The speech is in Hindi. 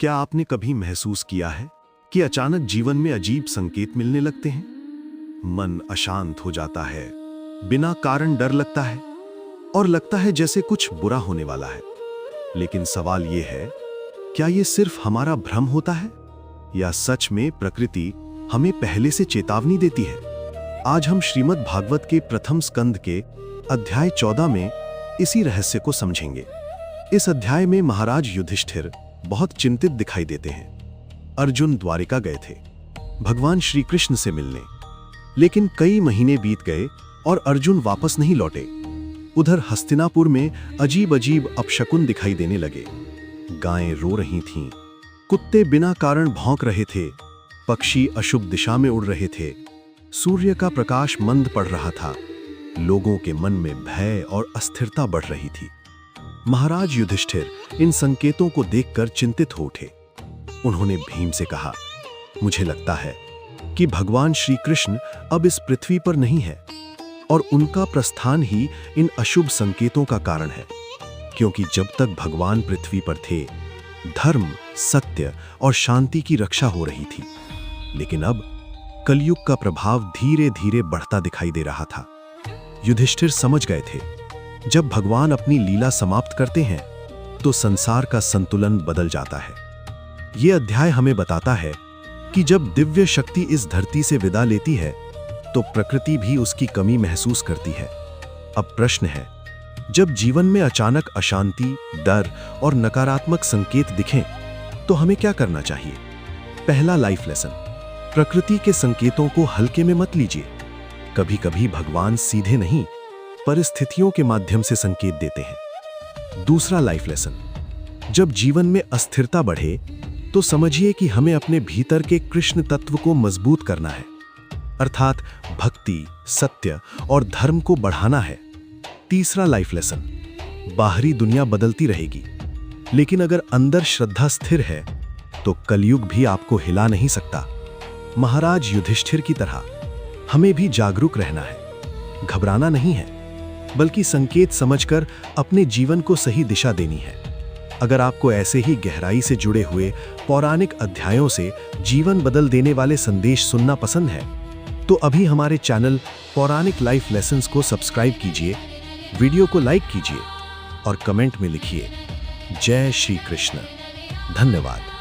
क्या आपने कभी महसूस किया है कि अचानक जीवन में अजीब संकेत मिलने लगते हैं? मन अशांत हो जाता है, बिना कारण डर लगता है और लगता है जैसे कुछ बुरा होने वाला है। लेकिन सवाल यह है, क्या यह सिर्फ हमारा भ्रम होता है या सच में प्रकृति हमें पहले से चेतावनी देती है? आज हम श्रीमद् भागवत के प्रथम स्कंद के अध्याय 14 में इसी रहस्य को समझेंगे। इस अध्याय में महाराज युधिष्ठिर बहुत चिंतित दिखाई देते हैं। अर्जुन द्वारिका गए थे भगवान श्री कृष्ण से मिलने, लेकिन कई महीने बीत गए और अर्जुन वापस नहीं लौटे। उधर हस्तिनापुर में अजीब अजीब अपशकुन दिखाई देने लगे। गायें रो रही थीं, कुत्ते बिना कारण भौंक रहे थे, पक्षी अशुभ दिशा में उड़ रहे थे, सूर्य का प्रकाश मंद पड़ रहा था। लोगों के मन में भय और अस्थिरता बढ़ रही थी। महाराज युधिष्ठिर इन संकेतों को देखकर चिंतित हो उठे। उन्होंने भीम से कहा, मुझे लगता है कि भगवान श्री कृष्ण अब इस पृथ्वी पर नहीं है और उनका प्रस्थान ही इन अशुभ संकेतों का कारण है। क्योंकि जब तक भगवान पृथ्वी पर थे, धर्म, सत्य और शांति की रक्षा हो रही थी। लेकिन अब कलयुग का प्रभाव धीरे धीरे बढ़ता दिखाई दे रहा था। युधिष्ठिर समझ गए थे, जब भगवान अपनी लीला समाप्त करते हैं तो संसार का संतुलन बदल जाता है। यह अध्याय हमें बताता है कि जब दिव्य शक्ति इस धरती से विदा लेती है तो प्रकृति भी उसकी कमी महसूस करती है। अब प्रश्न है, जब जीवन में अचानक अशांति, डर और नकारात्मक संकेत दिखें तो हमें क्या करना चाहिए? पहला लाइफ लेसन, प्रकृति के संकेतों को हल्के में मत लीजिए। कभी कभी भगवान सीधे नहीं, परिस्थितियों के माध्यम से संकेत देते हैं। दूसरा लाइफ लेसन, जब जीवन में अस्थिरता बढ़े तो समझिए कि हमें अपने भीतर के कृष्ण तत्व को मजबूत करना है, अर्थात भक्ति, सत्य और धर्म को बढ़ाना है। तीसरा लाइफ लेसन, बाहरी दुनिया बदलती रहेगी, लेकिन अगर अंदर श्रद्धा स्थिर है तो कलयुग भी आपको हिला नहीं सकता। महाराज युधिष्ठिर की तरह हमें भी जागरूक रहना है, घबराना नहीं है, बल्कि संकेत समझकर अपने जीवन को सही दिशा देनी है। अगर आपको ऐसे ही गहराई से जुड़े हुए पौराणिक अध्यायों से जीवन बदल देने वाले संदेश सुनना पसंद है तो अभी हमारे चैनल पौराणिक लाइफ लेसन्स को सब्सक्राइब कीजिए, वीडियो को लाइक कीजिए और कमेंट में लिखिए, जय श्री कृष्ण। धन्यवाद।